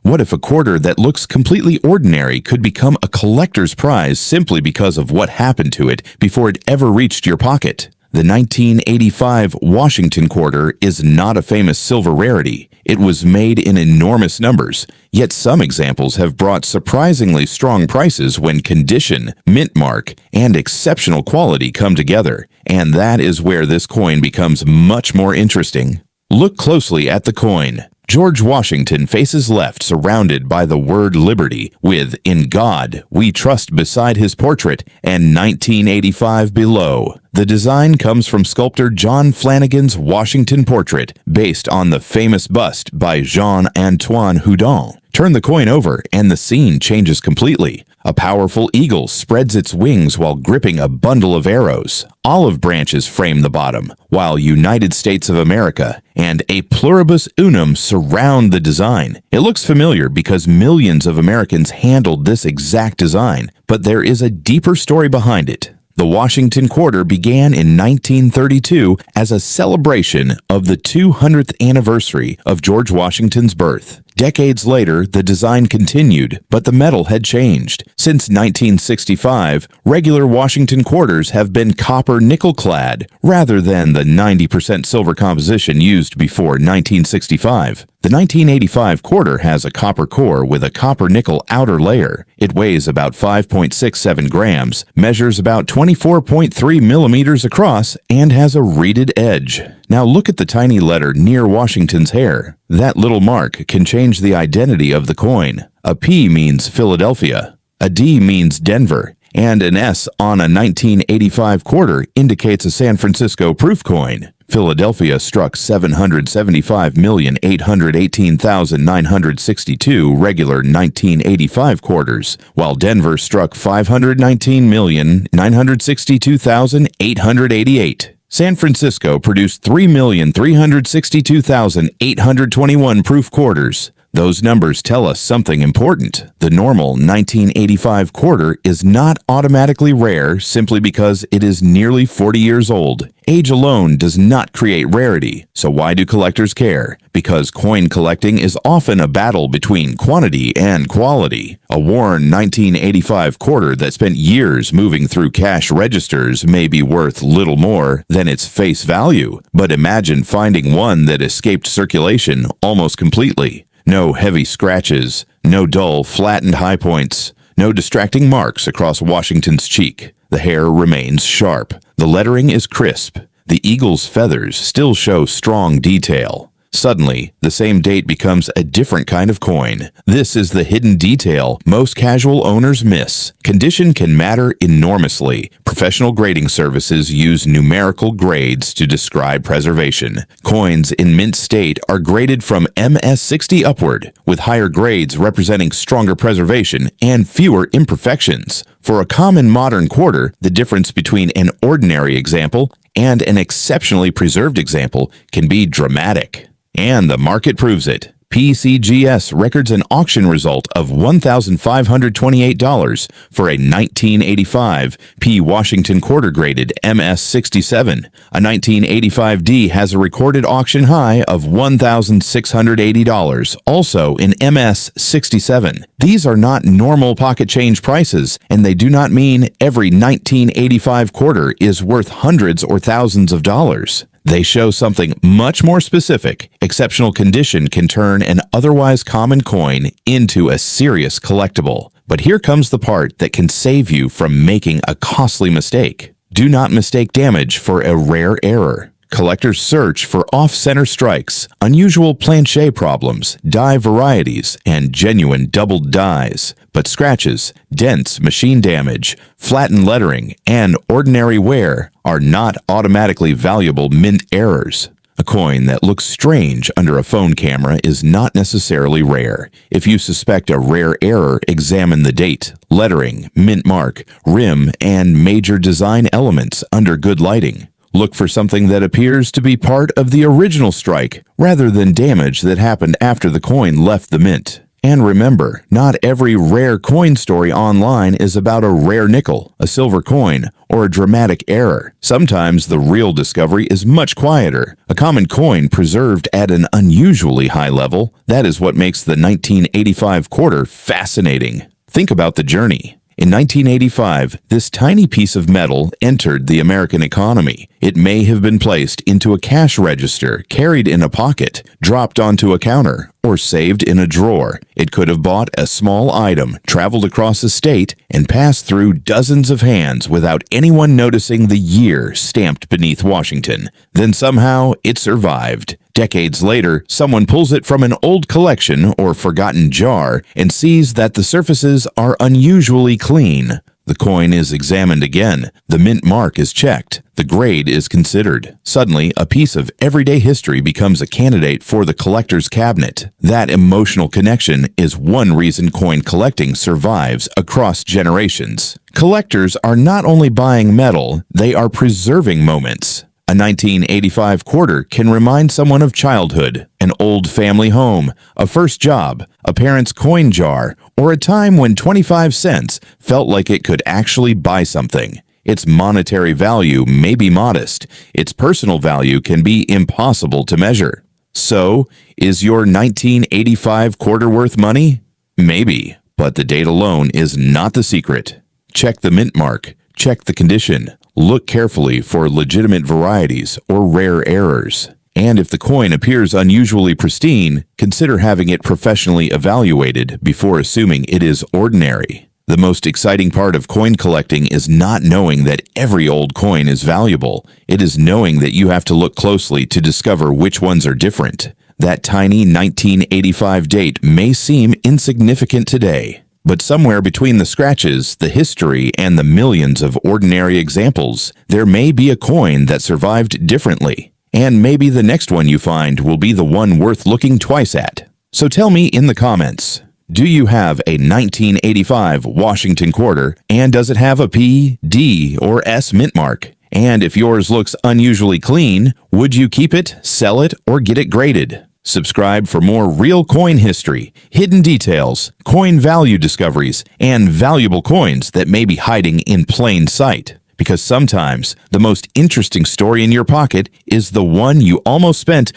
What if a quarter that looks completely ordinary could become a collector's prize simply because of what happened to it before it ever reached your pocket? The 1985 Washington quarter is not a famous silver rarity. It was made in enormous numbers, yet some examples have brought surprisingly strong prices when condition, mint mark, and exceptional quality come together, and that is where this coin becomes much more interesting. Look closely at the coin. George Washington faces left, surrounded by the word liberty, with "In God We Trust" beside his portrait and 1985 below. The design comes from sculptor John Flanagan's Washington portrait, based on the famous bust by Jean-Antoine Houdon. Turn the coin over and the scene changes completely. A powerful eagle spreads its wings while gripping a bundle of arrows. Olive branches frame the bottom, while United States of America and a pluribus unum surround the design. It looks familiar because millions of Americans handled this exact design, but there is a deeper story behind it. The Washington quarter began in 1932 as a celebration of the 200th anniversary of George Washington's birth. Decades later, the design continued, but the metal had changed. Since 1965, regular Washington quarters have been copper nickel-clad, rather than the 90% silver composition used before 1965. The 1985 quarter has a copper core with a copper-nickel outer layer. It weighs about 5.67 grams, measures about 24.3 millimeters across, and has a reeded edge. Now look at the tiny letter near Washington's hair. That little mark can change the identity of the coin. A P means Philadelphia, a D means Denver, and an S on a 1985 quarter indicates a San Francisco proof coin. Philadelphia struck 775,818,962 regular 1985 quarters, while Denver struck 519,962,888. San Francisco produced 3,362,821 proof quarters. Those numbers tell us something important. The normal 1985 quarter is not automatically rare simply because it is nearly 40 years old. Age alone does not create rarity, so why do collectors care? Because coin collecting is often a battle between quantity and quality. A worn 1985 quarter that spent years moving through cash registers may be worth little more than its face value, but imagine finding one that escaped circulation almost completely. No heavy scratches, no dull, flattened high points, no distracting marks across Washington's cheek. The hair remains sharp. The lettering is crisp. The eagle's feathers still show strong detail. Suddenly, the same date becomes a different kind of coin. This is the hidden detail most casual owners miss. Condition can matter enormously. Professional grading services use numerical grades to describe preservation. Coins in mint state are graded from MS60 upward, with higher grades representing stronger preservation and fewer imperfections. For a common modern quarter, the difference between an ordinary example and an exceptionally preserved example can be dramatic. And the market proves it. PCGS records an auction result of $1,528 for a 1985 P. Washington quarter graded MS67. A 1985D has a recorded auction high of $1,680, also in MS67. These are not normal pocket change prices, and they do not mean every 1985 quarter is worth hundreds or thousands of dollars. They show something much more specific. Exceptional condition can turn an otherwise common coin into a serious collectible. But here comes the part that can save you from making a costly mistake. Do not mistake damage for a rare error. Collectors search for off-center strikes, unusual planche problems, die varieties, and genuine doubled dies. But scratches, dents, machine damage, flattened lettering, and ordinary wear are not automatically valuable mint errors. A coin that looks strange under a phone camera is not necessarily rare. If you suspect a rare error, examine the date, lettering, mint mark, rim, and major design elements under good lighting. Look for something that appears to be part of the original strike, rather than damage that happened after the coin left the mint. And remember, not every rare coin story online is about a rare nickel, a silver coin, or a dramatic error. Sometimes the real discovery is much quieter. A common coin preserved at an unusually high level. That is what makes the 1985 quarter fascinating. Think about the journey. In 1985, this tiny piece of metal entered the American economy. It may have been placed into a cash register, carried in a pocket, dropped onto a counter, or saved in a drawer. It could have bought a small item, traveled across a state, and passed through dozens of hands without anyone noticing the year stamped beneath Washington. Then somehow it survived. Decades later, someone pulls it from an old collection or forgotten jar and sees that the surfaces are unusually clean. The coin is examined again. The mint mark is checked. The grade is considered. Suddenly, a piece of everyday history becomes a candidate for the collector's cabinet. That emotional connection is one reason coin collecting survives across generations. Collectors are not only buying metal, they are preserving moments. A 1985 quarter can remind someone of childhood, an old family home, a first job, a parent's coin jar, or a time when 25 cents felt like it could actually buy something. Its monetary value may be modest. Its personal value can be impossible to measure. So, is your 1985 quarter worth money? Maybe, but the date alone is not the secret. Check the mint mark. Check the condition. Look carefully for legitimate varieties or rare errors. And if the coin appears unusually pristine, consider having it professionally evaluated before assuming it is ordinary. The most exciting part of coin collecting is not knowing that every old coin is valuable. It is knowing that you have to look closely to discover which ones are different. That tiny 1985 date may seem insignificant today, but somewhere between the scratches, the history, and the millions of ordinary examples, there may be a coin that survived differently. And maybe the next one you find will be the one worth looking twice at. So tell me in the comments, do you have a 1985 Washington quarter, and does it have a P, D, or S mint mark? And if yours looks unusually clean, would you keep it, sell it, or get it graded? Subscribe for more real coin history, hidden details, coin value discoveries, and valuable coins that may be hiding in plain sight. Because sometimes the most interesting story in your pocket is the one you almost spent